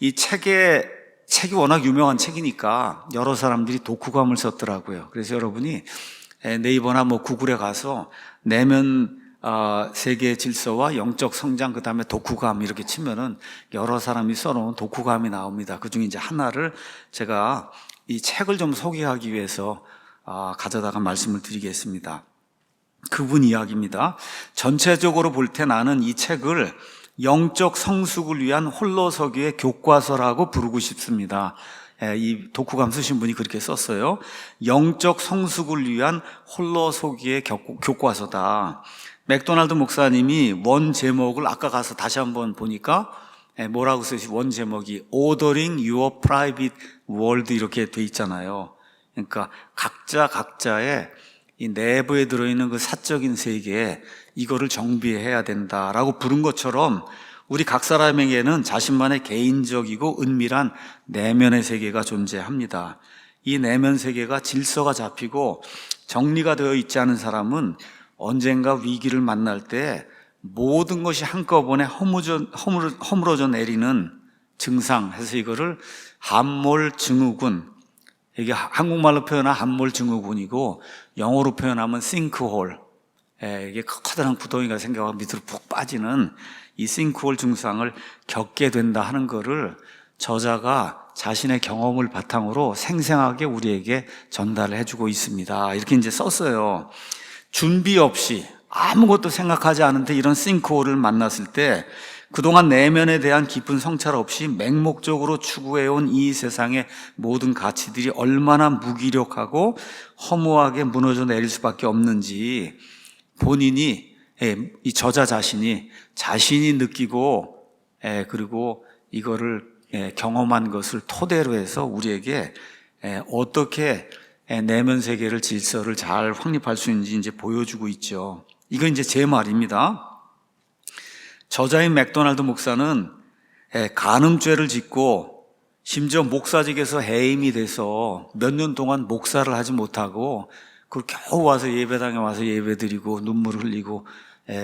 이 책이 워낙 유명한 책이니까 여러 사람들이 독후감을 썼더라고요. 그래서 여러분이 네이버나 구글에 가서 내면 세계 질서와 영적 성장, 그 다음에 독후감 이렇게 치면은 여러 사람이 써놓은 독후감이 나옵니다. 그 중에 이제 하나를 제가 이 책을 좀 소개하기 위해서 가져다가 말씀을 드리겠습니다. 그분 이야기입니다. 전체적으로 볼 때 나는 이 책을 영적 성숙을 위한 홀로서기의 교과서라고 부르고 싶습니다. 이 독후감 쓰신 분이 그렇게 썼어요. 영적 성숙을 위한 홀로서기의 교과서다. 맥도날드 목사님이 원 제목을 아까 가서 다시 한번 보니까 뭐라고 쓰시? 원 제목이 Ordering Your Private World 이렇게 돼 있잖아요. 그러니까 각자의 이 내부에 들어있는 그 사적인 세계에 이거를 정비해야 된다라고 부른 것처럼 우리 각 사람에게는 자신만의 개인적이고 은밀한 내면의 세계가 존재합니다. 이 내면 세계가 질서가 잡히고 정리가 되어 있지 않은 사람은 언젠가 위기를 만날 때 모든 것이 한꺼번에 허물어져 내리는 증상 해서 이거를 함몰증후군, 이게 한국말로 표현한 함몰증후군이고 영어로 표현하면 싱크홀, 이게 커다란 구덩이가 생겨서 밑으로 푹 빠지는 이 싱크홀 증상을 겪게 된다 하는 거를 저자가 자신의 경험을 바탕으로 생생하게 우리에게 전달을 해주고 있습니다. 이렇게 이제 썼어요. 준비 없이 아무것도 생각하지 않은데 이런 싱크홀을 만났을 때 그동안 내면에 대한 깊은 성찰 없이 맹목적으로 추구해온 이 세상의 모든 가치들이 얼마나 무기력하고 허무하게 무너져 내릴 수밖에 없는지 본인이, 이 저자 자신이 느끼고 그리고 이거를 경험한 것을 토대로 해서 우리에게 어떻게 내면 세계를 질서를 잘 확립할 수 있는지 이제 보여주고 있죠. 이건 이제 제 말입니다. 저자인 맥도날드 목사는 간음죄를 짓고 심지어 목사직에서 해임이 돼서 몇 년 동안 목사를 하지 못하고 그 겨우 와서 예배당에 와서 예배드리고 눈물을 흘리고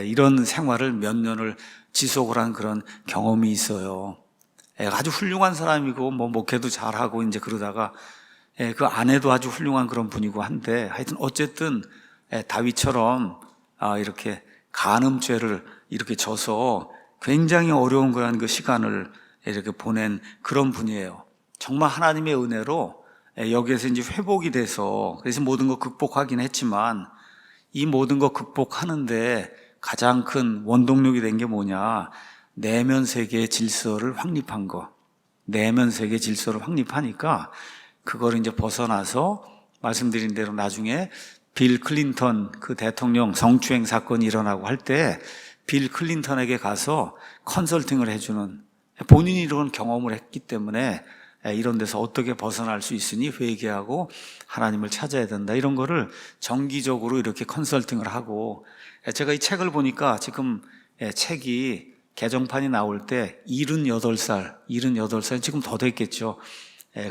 이런 생활을 몇 년을 지속을 한 그런 경험이 있어요. 아주 훌륭한 사람이고 목회도 잘하고 이제 그러다가 그 아내도 아주 훌륭한 그런 분이고 한데 하여튼 어쨌든 다윗처럼 이렇게 간음죄를 이렇게 져서 굉장히 어려운 그런 그 시간을 이렇게 보낸 그런 분이에요. 정말 하나님의 은혜로 여기에서 이제 회복이 돼서 그래서 모든 거 극복하긴 했지만 이 모든 거 극복하는데 가장 큰 원동력이 된 게 뭐냐? 내면 세계의 질서를 확립한 거. 내면 세계 질서를 확립하니까 그거를 이제 벗어나서 말씀드린 대로 나중에 빌 클린턴 그 대통령 성추행 사건이 일어나고 할 때 빌 클린턴에게 가서 컨설팅을 해주는, 본인이 이런 경험을 했기 때문에 이런 데서 어떻게 벗어날 수 있으니 회개하고 하나님을 찾아야 된다, 이런 거를 정기적으로 이렇게 컨설팅을 하고, 제가 이 책을 보니까 지금 책이 개정판이 나올 때 78살 지금 더 됐겠죠.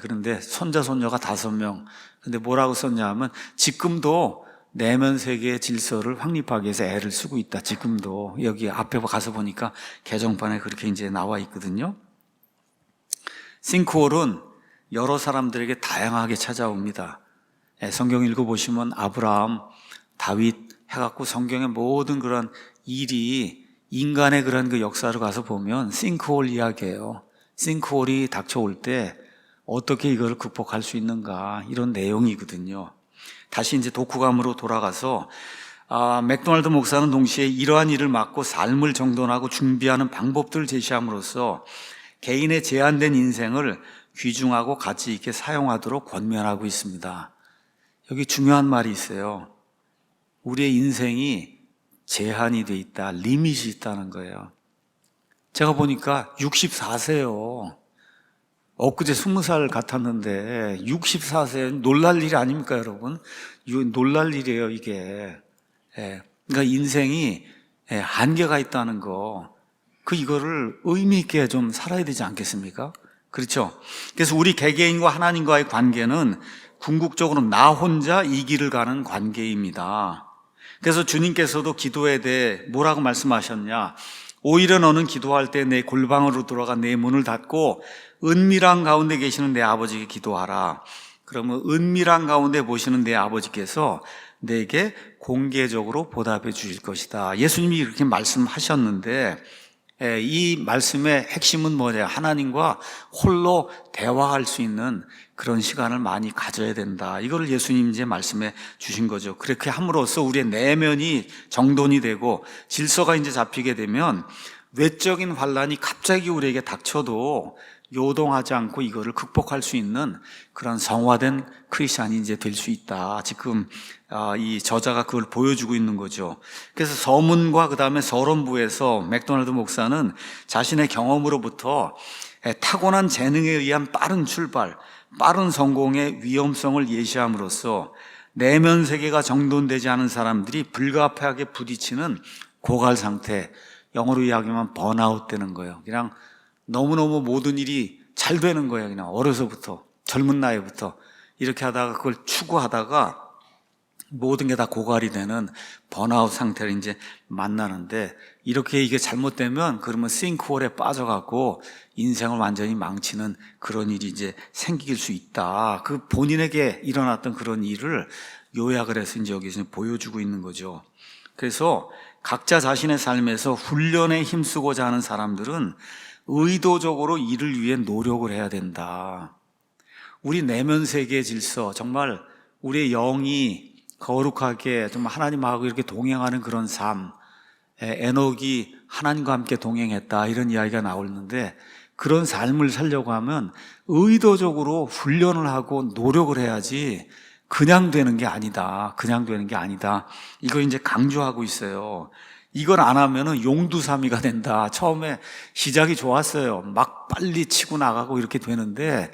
그런데 손자 손녀가 5명. 근데 뭐라고 썼냐 하면 지금도 내면 세계의 질서를 확립하기 위해서 애를 쓰고 있다. 지금도 여기 앞에 가서 보니까 개정판에 그렇게 이제 나와 있거든요. 싱크홀은 여러 사람들에게 다양하게 찾아옵니다. 성경 읽어보시면 아브라함, 다윗 해갖고 성경의 모든 그런 일이 인간의 그런 그 역사를 가서 보면 싱크홀 이야기예요. 싱크홀이 닥쳐올 때 어떻게 이걸 극복할 수 있는가, 이런 내용이거든요. 다시 이제 독후감으로 돌아가서 맥도날드 목사는 동시에 이러한 일을 막고 삶을 정돈하고 준비하는 방법들을 제시함으로써 개인의 제한된 인생을 귀중하고 가치 있게 사용하도록 권면하고 있습니다. 여기 중요한 말이 있어요. 우리의 인생이 제한이 돼 있다, 리밋이 있다는 거예요. 제가 보니까 64세요. 엊그제 20살 같았는데 64세, 놀랄 일이 아닙니까 여러분? 놀랄 일이에요 이게. 그러니까 인생이 한계가 있다는 거, 이거를 의미 있게 좀 살아야 되지 않겠습니까? 그렇죠? 그래서 우리 개개인과 하나님과의 관계는 궁극적으로 나 혼자 이 길을 가는 관계입니다. 그래서 주님께서도 기도에 대해 뭐라고 말씀하셨냐? 오히려 너는 기도할 때 내 골방으로 들어가 내 문을 닫고 은밀한 가운데 계시는 내 아버지께 기도하라. 그러면 은밀한 가운데 보시는 내 아버지께서 내게 공개적으로 보답해 주실 것이다. 예수님이 이렇게 말씀하셨는데 이 말씀의 핵심은 뭐냐? 하나님과 홀로 대화할 수 있는 그런 시간을 많이 가져야 된다. 이거를 예수님 이제 말씀해 주신 거죠. 그렇게 함으로써 우리의 내면이 정돈이 되고 질서가 이제 잡히게 되면 외적인 환란이 갑자기 우리에게 닥쳐도 요동하지 않고 이거를 극복할 수 있는 그런 성화된 크리스찬이 이제 될 수 있다. 지금 이 저자가 그걸 보여주고 있는 거죠. 그래서 서문과 그 다음에 서론부에서 맥도날드 목사는 자신의 경험으로부터 타고난 재능에 의한 빠른 출발, 빠른 성공의 위험성을 예시함으로써 내면 세계가 정돈되지 않은 사람들이 불가피하게 부딪히는 고갈 상태, 영어로 이야기하면 번아웃 되는 거예요. 그냥 너무너무 모든 일이 잘 되는 거예요. 그냥 어려서부터, 젊은 나이부터 이렇게 하다가 그걸 추구하다가 모든 게 다 고갈이 되는 번아웃 상태를 이제 만나는데, 이렇게 이게 잘못되면 그러면 싱크홀에 빠져갖고 인생을 완전히 망치는 그런 일이 이제 생길 수 있다. 그 본인에게 일어났던 그런 일을 요약을 해서 이제 여기서 보여주고 있는 거죠. 그래서 각자 자신의 삶에서 훈련에 힘쓰고자 하는 사람들은 의도적으로 이를 위해 노력을 해야 된다. 우리 내면 세계의 질서, 정말 우리의 영이 거룩하게 정말 하나님하고 이렇게 동행하는 그런 삶, 에녹이 하나님과 함께 동행했다, 이런 이야기가 나오는데, 그런 삶을 살려고 하면 의도적으로 훈련을 하고 노력을 해야지 그냥 되는 게 아니다. 그냥 되는 게 아니다. 이걸 이제 강조하고 있어요. 이걸 안 하면은 용두사미가 된다. 처음에 시작이 좋았어요. 막 빨리 치고 나가고 이렇게 되는데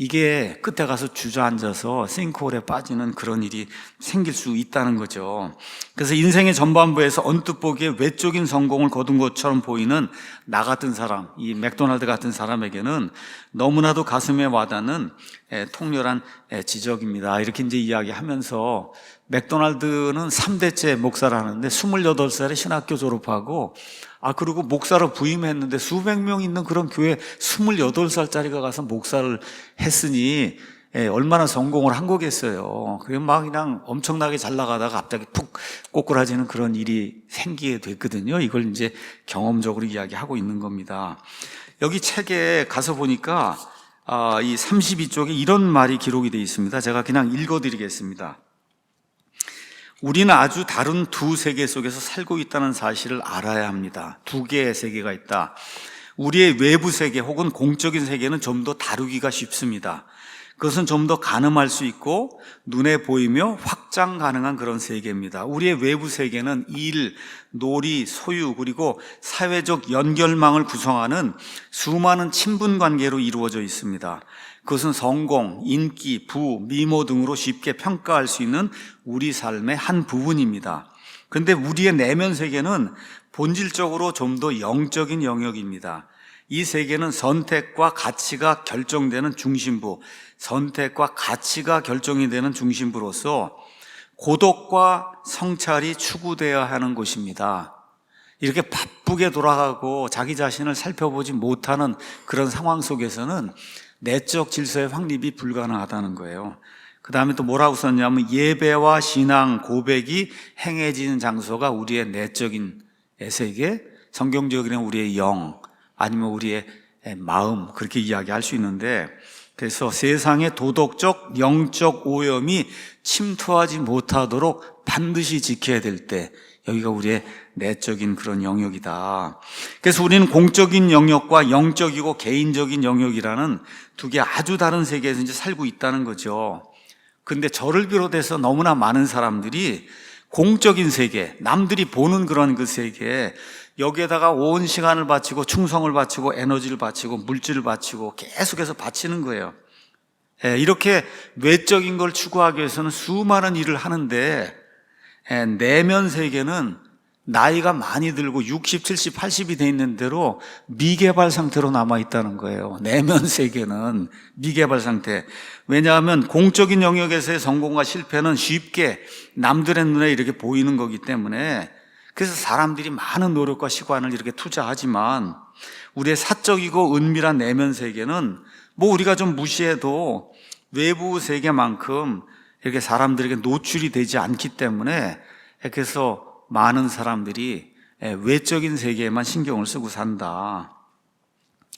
이게 끝에 가서 주저앉아서 싱크홀에 빠지는 그런 일이 생길 수 있다는 거죠. 그래서 인생의 전반부에서 언뜻 보기에 외적인 성공을 거둔 것처럼 보이는 나 같은 사람, 이 맥도날드 같은 사람에게는 너무나도 가슴에 와닿는 통렬한 지적입니다. 이렇게 이제 이야기하면서, 맥도날드는 3대째 목사를 하는데 28살에 신학교 졸업하고 그리고 목사로 부임했는데 수백 명 있는 그런 교회 28살짜리가 가서 목사를 했으니 얼마나 성공을 한 거겠어요. 그게 막 그냥 엄청나게 잘 나가다가 갑자기 푹 꼬꾸라지는 그런 일이 생기게 됐거든요. 이걸 이제 경험적으로 이야기하고 있는 겁니다. 여기 책에 가서 보니까 이 32쪽에 이런 말이 기록이 되어 있습니다. 제가 그냥 읽어드리겠습니다. 우리는 아주 다른 두 세계 속에서 살고 있다는 사실을 알아야 합니다. 두 개의 세계가 있다. 우리의 외부 세계 혹은 공적인 세계는 좀 더 다루기가 쉽습니다. 그것은 좀 더 가늠할 수 있고 눈에 보이며 확장 가능한 그런 세계입니다. 우리의 외부 세계는 일, 놀이, 소유, 그리고 사회적 연결망을 구성하는 수많은 친분 관계로 이루어져 있습니다. 그것은 성공, 인기, 부, 미모 등으로 쉽게 평가할 수 있는 우리 삶의 한 부분입니다. 그런데 우리의 내면 세계는 본질적으로 좀 더 영적인 영역입니다. 이 세계는 선택과 가치가 결정되는 중심부, 선택과 가치가 결정이 되는 중심부로서 고독과 성찰이 추구되어야 하는 곳입니다. 이렇게 바쁘게 돌아가고 자기 자신을 살펴보지 못하는 그런 상황 속에서는 내적 질서의 확립이 불가능하다는 거예요. 그 다음에 또 뭐라고 썼냐면, 예배와 신앙, 고백이 행해지는 장소가 우리의 내적인 세계, 성경적으로는 우리의 영, 아니면 우리의 마음, 그렇게 이야기할 수 있는데, 그래서 세상의 도덕적, 영적 오염이 침투하지 못하도록 반드시 지켜야 될 때, 여기가 우리의 내적인 그런 영역이다. 그래서 우리는 공적인 영역과 영적이고 개인적인 영역이라는 두 개 아주 다른 세계에서 이제 살고 있다는 거죠. 근데 저를 비롯해서 너무나 많은 사람들이 공적인 세계, 남들이 보는 그런 그 세계, 여기에다가 온 시간을 바치고 충성을 바치고 에너지를 바치고 물질을 바치고 계속해서 바치는 거예요. 이렇게 외적인 걸 추구하기 위해서는 수많은 일을 하는데, 내면 세계는 나이가 많이 들고 60, 70, 80이 돼 있는 대로 미개발 상태로 남아있다는 거예요. 내면 세계는 미개발 상태. 왜냐하면 공적인 영역에서의 성공과 실패는 쉽게 남들의 눈에 이렇게 보이는 거기 때문에, 그래서 사람들이 많은 노력과 시간을 이렇게 투자하지만 우리의 사적이고 은밀한 내면 세계는 뭐 우리가 좀 무시해도 외부 세계만큼 이렇게 사람들에게 노출이 되지 않기 때문에 그래서 많은 사람들이 외적인 세계에만 신경을 쓰고 산다.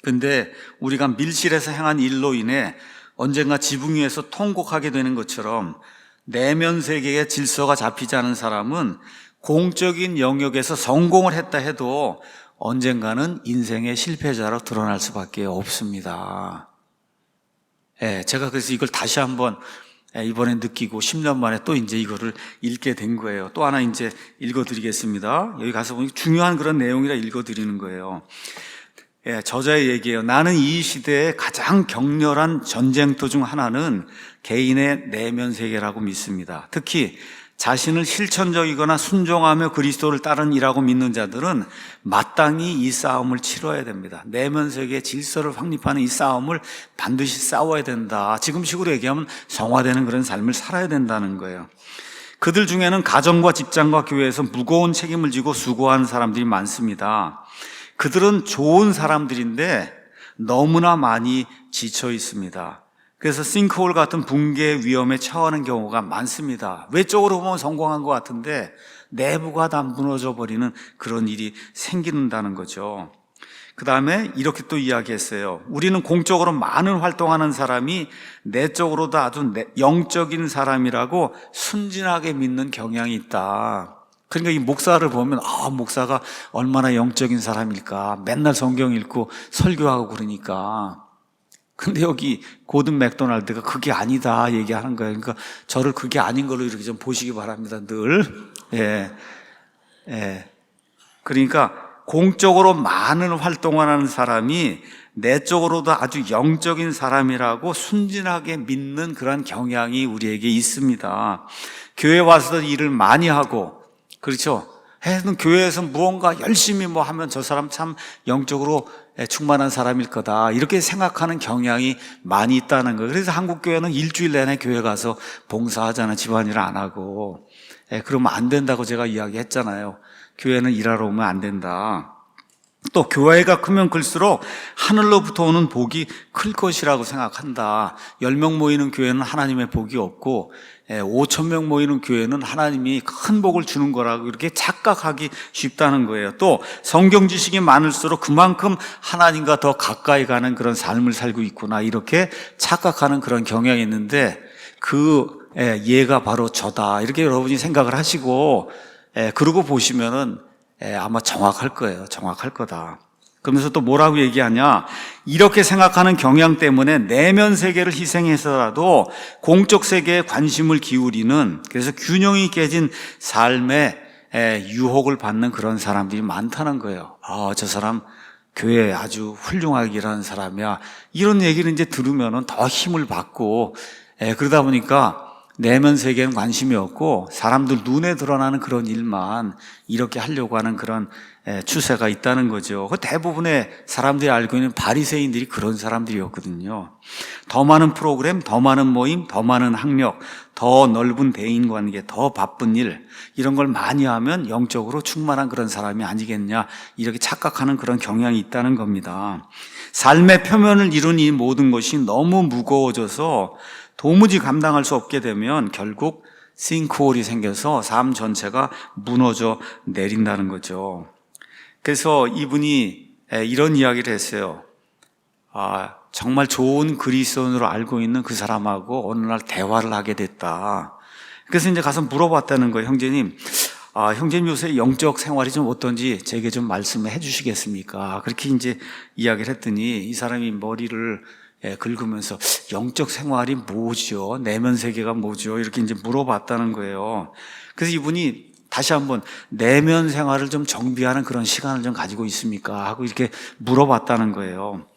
근데 우리가 밀실에서 행한 일로 인해 언젠가 지붕 위에서 통곡하게 되는 것처럼 내면 세계의 질서가 잡히지 않은 사람은 공적인 영역에서 성공을 했다 해도 언젠가는 인생의 실패자로 드러날 수밖에 없습니다. 제가 그래서 이걸 다시 한번 이번에 느끼고 10년 만에 또 이제 이거를 읽게 된 거예요. 또 하나 이제 읽어드리겠습니다. 여기 가서 보니 중요한 그런 내용이라 읽어드리는 거예요. 저자의 얘기예요. 나는 이 시대의 가장 격렬한 전쟁터 중 하나는 개인의 내면 세계라고 믿습니다. 특히 자신을 실천적이거나 순종하며 그리스도를 따르는 이라고 믿는 자들은 마땅히 이 싸움을 치러야 됩니다. 내면 세계의 질서를 확립하는 이 싸움을 반드시 싸워야 된다. 지금식으로 얘기하면 성화되는 그런 삶을 살아야 된다는 거예요. 그들 중에는 가정과 직장과 교회에서 무거운 책임을 지고 수고하는 사람들이 많습니다. 그들은 좋은 사람들인데 너무나 많이 지쳐 있습니다. 그래서 싱크홀 같은 붕괴 위험에 처하는 경우가 많습니다. 외적으로 보면 성공한 것 같은데 내부가 다 무너져 버리는 그런 일이 생긴다는 거죠. 그 다음에 이렇게 또 이야기했어요. 우리는 공적으로 많은 활동하는 사람이 내적으로도 아주 영적인 사람이라고 순진하게 믿는 경향이 있다. 그러니까 이 목사를 보면 목사가 얼마나 영적인 사람일까, 맨날 성경 읽고 설교하고 그러니까. 근데 여기 고든 맥도날드가 그게 아니다 얘기하는 거예요. 그러니까 저를 그게 아닌 걸로 이렇게 좀 보시기 바랍니다. 늘. 그러니까 공적으로 많은 활동을 하는 사람이 내적으로도 아주 영적인 사람이라고 순진하게 믿는 그런 경향이 우리에게 있습니다. 교회 와서도 일을 많이 하고, 그렇죠? 교회에서 무언가 열심히 하면 저 사람 참 영적으로 충만한 사람일 거다, 이렇게 생각하는 경향이 많이 있다는 거예요. 그래서 한국 교회는 일주일 내내 교회 가서 봉사하잖아요. 집안일 안 하고. 그러면 안 된다고 제가 이야기했잖아요. 교회는 일하러 오면 안 된다. 또 교회가 크면 클수록 하늘로부터 오는 복이 클 것이라고 생각한다. 10명 모이는 교회는 하나님의 복이 없고 5,000명 모이는 교회는 하나님이 큰 복을 주는 거라고 이렇게 착각하기 쉽다는 거예요. 또 성경 지식이 많을수록 그만큼 하나님과 더 가까이 가는 그런 삶을 살고 있구나, 이렇게 착각하는 그런 경향이 있는데 그 예가 바로 저다, 이렇게 여러분이 생각을 하시고 그러고 보시면은 아마 정확할 거예요. 정확할 거다. 그러면서 또 뭐라고 얘기하냐, 이렇게 생각하는 경향 때문에 내면 세계를 희생해서라도 공적 세계에 관심을 기울이는, 그래서 균형이 깨진 삶에 유혹을 받는 그런 사람들이 많다는 거예요. 저 사람 교회에 아주 훌륭하게 일하는 사람이야, 이런 얘기를 이제 들으면은 더 힘을 받고, 그러다 보니까 내면 세계에는 관심이 없고 사람들 눈에 드러나는 그런 일만 이렇게 하려고 하는 그런 추세가 있다는 거죠. 대부분의 사람들이 알고 있는 바리새인들이 그런 사람들이었거든요. 더 많은 프로그램, 더 많은 모임, 더 많은 학력, 더 넓은 대인관계, 더 바쁜 일, 이런 걸 많이 하면 영적으로 충만한 그런 사람이 아니겠냐, 이렇게 착각하는 그런 경향이 있다는 겁니다. 삶의 표면을 이룬 이 모든 것이 너무 무거워져서 도무지 감당할 수 없게 되면 결국 싱크홀이 생겨서 삶 전체가 무너져 내린다는 거죠. 그래서 이분이 이런 이야기를 했어요. 정말 좋은 그리스도인으로 알고 있는 그 사람하고 어느 날 대화를 하게 됐다. 그래서 이제 가서 물어봤다는 거예요. 형제님, 형제님 요새 영적 생활이 좀 어떤지 제게 좀 말씀해 주시겠습니까? 그렇게 이제 이야기를 했더니 이 사람이 머리를 긁으면서 영적 생활이 뭐죠? 내면 세계가 뭐죠? 이렇게 이제 물어봤다는 거예요. 그래서 이분이 다시 한번 내면 생활을 좀 정비하는 그런 시간을 좀 가지고 있습니까? 하고 이렇게 물어봤다는 거예요.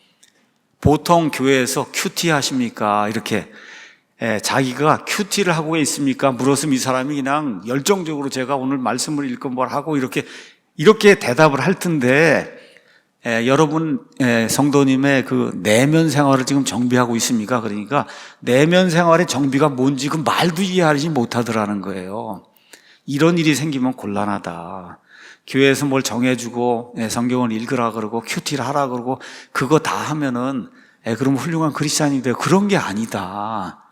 보통 교회에서 큐티 하십니까? 이렇게 자기가 큐티를 하고 있습니까? 물었으면 이 사람이 그냥 열정적으로 제가 오늘 말씀을 읽고 뭘 하고 이렇게 대답을 할 텐데, 여러분 성도님의 그 내면 생활을 지금 정비하고 있습니까? 그러니까 내면 생활의 정비가 뭔지 그 말도 이해하지 못하더라는 거예요. 이런 일이 생기면 곤란하다. 교회에서 뭘 정해주고 성경을 읽으라 그러고 큐티를 하라 그러고 그거 다 하면은 그럼 훌륭한 크리스찬이 돼요. 그런 게 아니다.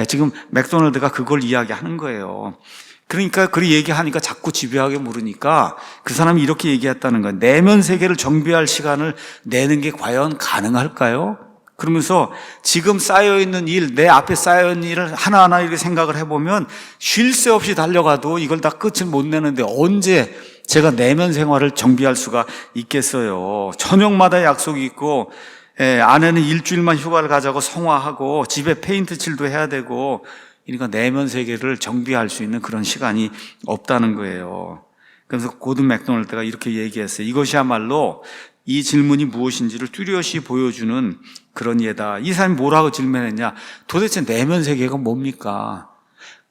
지금 맥도날드가 그걸 이야기하는 거예요. 그러니까 그 얘기하니까 자꾸 집요하게 물으니까 그 사람이 이렇게 얘기했다는 거예요. 내면 세계를 정비할 시간을 내는 게 과연 가능할까요? 그러면서 지금 쌓여있는 일, 내 앞에 쌓여있는 일을 하나하나 이렇게 생각을 해보면 쉴 새 없이 달려가도 이걸 다 끝을 못 내는데 언제 제가 내면 생활을 정비할 수가 있겠어요. 저녁마다 약속이 있고 아내는 일주일만 휴가를 가자고 성화하고 집에 페인트 칠도 해야 되고 그러니까 내면 세계를 정비할 수 있는 그런 시간이 없다는 거예요. 그래서 고든 맥도날드가 이렇게 얘기했어요. 이것이야말로 이 질문이 무엇인지를 뚜렷이 보여주는 그런 예다. 이 사람이 뭐라고 질문했냐? 도대체 내면 세계가 뭡니까?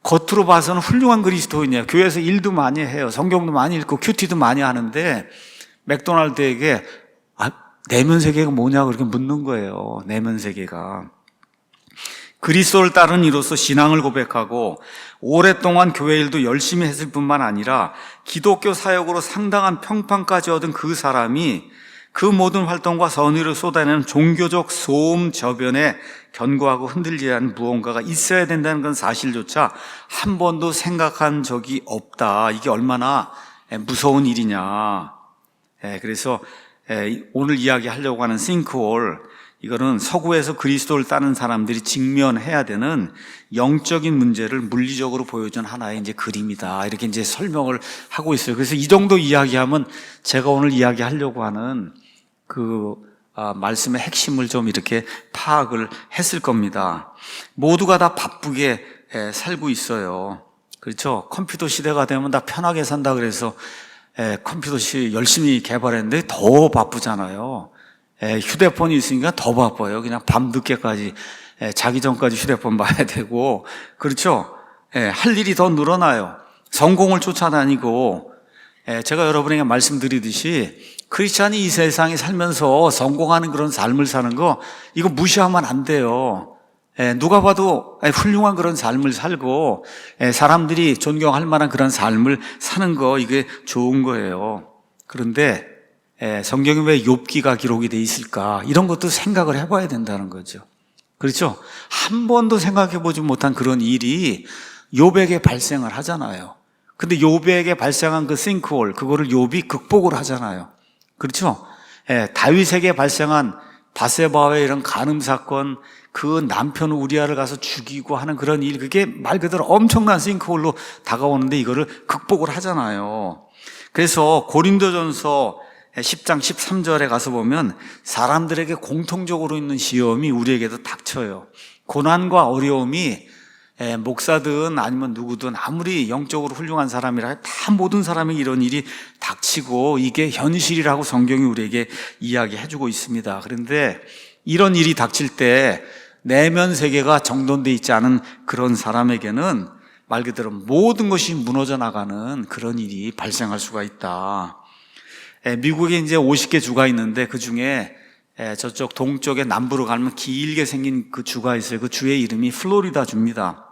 겉으로 봐서는 훌륭한 그리스도인이에요. 교회에서 일도 많이 해요. 성경도 많이 읽고 큐티도 많이 하는데 맥도날드에게 내면 세계가 뭐냐고 그렇게 묻는 거예요. 내면 세계가. 그리스도를 따르는 이로서 신앙을 고백하고 오랫동안 교회 일도 열심히 했을 뿐만 아니라 기독교 사역으로 상당한 평판까지 얻은 그 사람이 그 모든 활동과 선의를 쏟아내는 종교적 소음 저변에 견고하고 흔들리지 않는 무언가가 있어야 된다는 건 사실조차 한 번도 생각한 적이 없다. 이게 얼마나 무서운 일이냐. 그래서 오늘 이야기하려고 하는 싱크홀, 이거는 서구에서 그리스도를 따르는 사람들이 직면해야 되는 영적인 문제를 물리적으로 보여준 하나의 이제 그림이다. 이렇게 이제 설명을 하고 있어요. 그래서 이 정도 이야기하면 제가 오늘 이야기하려고 하는 말씀의 핵심을 좀 이렇게 파악을 했을 겁니다. 모두가 다 바쁘게 살고 있어요. 그렇죠? 컴퓨터 시대가 되면 다 편하게 산다 그래서 컴퓨터 열심히 개발했는데 더 바쁘잖아요. 휴대폰이 있으니까 더 바빠요. 그냥 밤늦게까지 자기 전까지 휴대폰 봐야 되고, 그렇죠? 할 일이 더 늘어나요. 성공을 쫓아다니고, 제가 여러분에게 말씀드리듯이 크리스찬이 이 세상에 살면서 성공하는 그런 삶을 사는 거 이거 무시하면 안 돼요. 누가 봐도 훌륭한 그런 삶을 살고 사람들이 존경할 만한 그런 삶을 사는 거 이게 좋은 거예요. 그런데 성경에 왜 욥기가 기록이 돼 있을까? 이런 것도 생각을 해봐야 된다는 거죠. 그렇죠? 한 번도 생각해 보지 못한 그런 일이 욥에게 발생을 하잖아요. 근데 욥에게 발생한 그 싱크홀, 그거를 욥이 극복을 하잖아요. 그렇죠? 다윗에게 발생한 바세바와의 이런 간음 사건, 그 남편 우리아를 가서 죽이고 하는 그런 일, 그게 말 그대로 엄청난 싱크홀로 다가오는데 이거를 극복을 하잖아요. 그래서 고린도전서 10장 13절에 가서 보면 사람들에게 공통적으로 있는 시험이 우리에게도 닥쳐요. 고난과 어려움이 목사든 아니면 누구든 아무리 영적으로 훌륭한 사람이라 다 모든 사람이 이런 일이 닥치고 이게 현실이라고 성경이 우리에게 이야기해주고 있습니다. 그런데 이런 일이 닥칠 때 내면 세계가 정돈되어 있지 않은 그런 사람에게는 말 그대로 모든 것이 무너져 나가는 그런 일이 발생할 수가 있다. 미국에 이제 50개 주가 있는데 그 중에 저쪽 동쪽에 남부로 가면 길게 생긴 그 주가 있어요. 그 주의 이름이 플로리다 주입니다.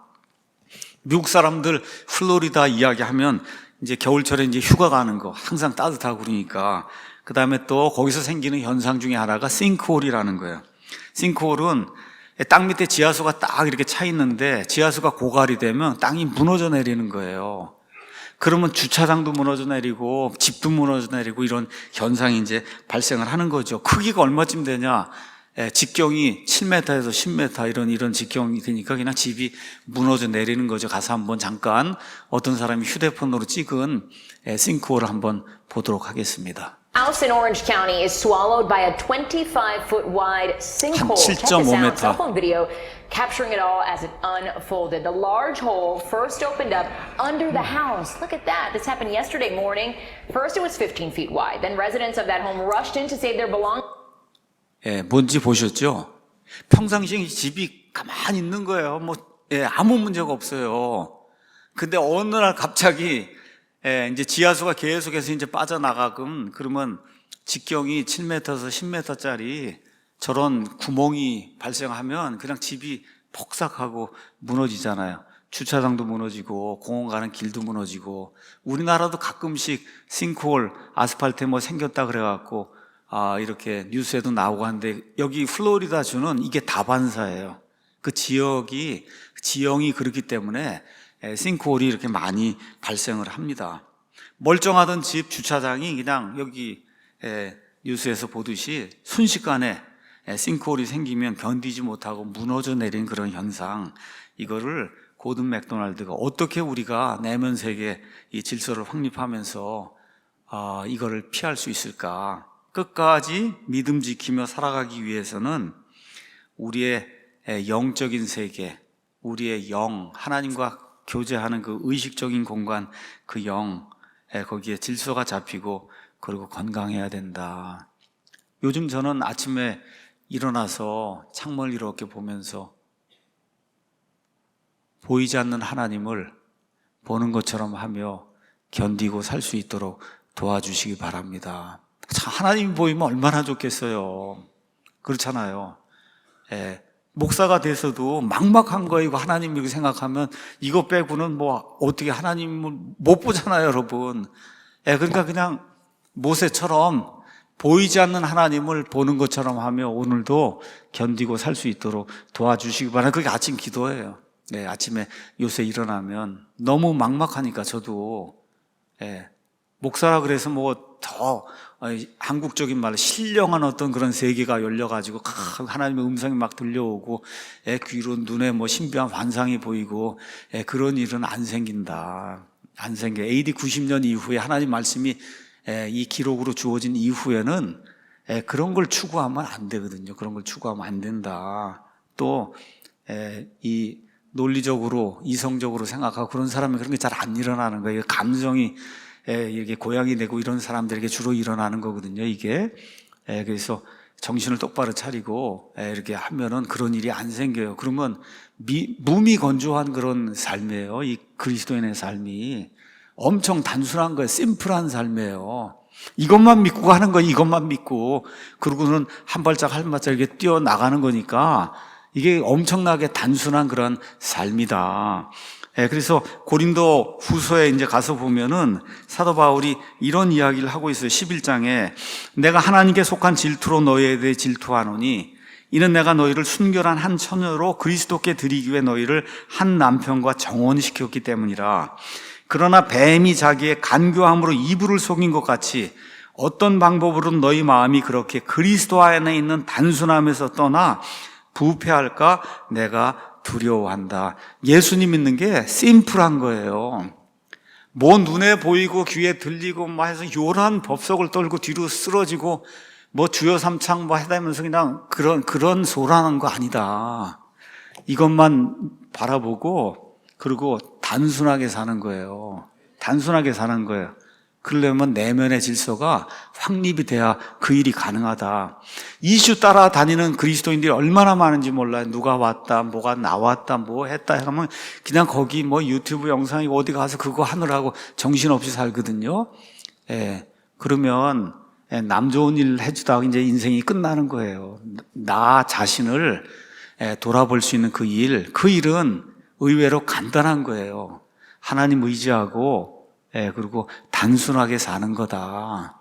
미국 사람들 플로리다 이야기하면 이제 겨울철에 이제 휴가 가는 거 항상 따뜻하고 그러니까 그 다음에 또 거기서 생기는 현상 중에 하나가 싱크홀이라는 거예요. 싱크홀은 땅 밑에 지하수가 딱 이렇게 차 있는데 지하수가 고갈이 되면 땅이 무너져 내리는 거예요. 그러면 주차장도 무너져 내리고 집도 무너져 내리고 이런 현상이 이제 발생을 하는 거죠. 크기가 얼마쯤 되냐? 직경이 7m에서 10m 이런 직경이 되니까 그냥 집이 무너져 내리는 거죠. 가서 한번 잠깐 어떤 사람이 휴대폰으로 찍은 싱크홀을 한번 보도록 하겠습니다. House in Orange County is swallowed by a 25-foot wide sinkhole. Check this 7.5m. out. Cell phone video capturing it all as it unfolded. The large hole first opened up under the house. Look at that. This happened yesterday morning. First it was 15 feet wide. Then residents of that home rushed in to save their belongings. 뭔지 보셨죠? 평상시에 집이 가만히 있는 거예요. 아무 문제가 없어요. 근데 어느 날 갑자기 이제 지하수가 계속해서 이제 빠져나가끔 그러면 직경이 7m에서 10m짜리 저런 구멍이 발생하면 그냥 집이 폭삭하고 무너지잖아요. 주차장도 무너지고 공원 가는 길도 무너지고, 우리나라도 가끔씩 싱크홀 아스팔트에 뭐 생겼다 그래갖고 이렇게 뉴스에도 나오고 하는데, 여기 플로리다주는 이게 다반사예요. 그 지형이 그렇기 때문에 싱크홀이 이렇게 많이 발생을 합니다. 멀쩡하던 집 주차장이 그냥 여기 뉴스에서 보듯이 순식간에 싱크홀이 생기면 견디지 못하고 무너져 내린 그런 현상, 이거를 고든 맥도날드가 어떻게 우리가 내면 세계 이 질서를 확립하면서 이거를 피할 수 있을까? 끝까지 믿음 지키며 살아가기 위해서는 우리의 영적인 세계, 우리의 영, 하나님과 교제하는 그 의식적인 공간, 그 영, 거기에 질서가 잡히고 그리고 건강해야 된다. 요즘 저는 아침에 일어나서 창문을 이렇게 보면서 보이지 않는 하나님을 보는 것처럼 하며 견디고 살 수 있도록 도와주시기 바랍니다. 참, 하나님이 보이면 얼마나 좋겠어요. 그렇잖아요. 목사가 돼서도 막막한 거, 이거 하나님 이렇게 생각하면 이거 빼고는 뭐 어떻게 하나님을 못 보잖아요, 여러분. 그러니까 그냥 모세처럼 보이지 않는 하나님을 보는 것처럼 하며 오늘도 견디고 살 수 있도록 도와주시기 바랍니다. 그게 아침 기도예요. 아침에 요새 일어나면 너무 막막하니까 저도 목사라 그래서 뭐 더 한국적인 말로 신령한 어떤 그런 세계가 열려가지고 하나님의 음성이 막 들려오고 귀로 눈에 뭐 신비한 환상이 보이고 그런 일은 안 생긴다. 안 생겨. AD 90년 이후에 하나님 말씀이 이 기록으로 주어진 이후에는 그런 걸 추구하면 안 되거든요. 그런 걸 추구하면 안 된다. 또 이 논리적으로 이성적으로 생각하고 그런 사람이 그런 게 잘 안 일어나는 거예요. 감성이 이렇게 고양이 되고 이런 사람들에게 주로 일어나는 거거든요, 이게. 그래서 정신을 똑바로 차리고 이렇게 하면은 그런 일이 안 생겨요. 그러면 무미건조한 그런 삶이에요. 이 그리스도인의 삶이 엄청 단순한 거예요. 심플한 삶이에요. 이것만 믿고 가는 거예요. 이것만 믿고. 그러고는 한 발짝 한 발짝 이렇게 뛰어나가는 거니까 이게 엄청나게 단순한 그런 삶이다. 그래서 고린도 후서에 이제 가서 보면은 사도 바울이 이런 이야기를 하고 있어요. 11장에 내가 하나님께 속한 질투로 너희에 대해 질투하노니 이는 내가 너희를 순결한 한 처녀로 그리스도께 드리기 위해 너희를 한 남편과 정혼시켰기 때문이라. 그러나 뱀이 자기의 간교함으로 이불을 속인 것 같이 어떤 방법으로든 너희 마음이 그렇게 그리스도 안에 있는 단순함에서 떠나 부패할까 내가 두려워한다. 예수님 믿는 게 심플한 거예요. 뭐 눈에 보이고 귀에 들리고 뭐 해서 요란 법석을 떨고 뒤로 쓰러지고 뭐 주여 삼창 뭐 해다면서 그냥 그런 소란한 거 아니다. 이것만 바라보고 그리고 단순하게 사는 거예요. 단순하게 사는 거예요. 그러려면 내면의 질서가 확립이 돼야 그 일이 가능하다. 이슈 따라다니는 그리스도인들이 얼마나 많은지 몰라요. 누가 왔다, 뭐가 나왔다, 뭐 했다 하면 그냥 거기 뭐 유튜브 영상이 어디 가서 그거 하느라고 정신없이 살거든요. 그러면 남 좋은 일 해주다가 이제 인생이 끝나는 거예요. 나 자신을 돌아볼 수 있는 그 일은 의외로 간단한 거예요. 하나님 의지하고 그리고 단순하게 사는 거다.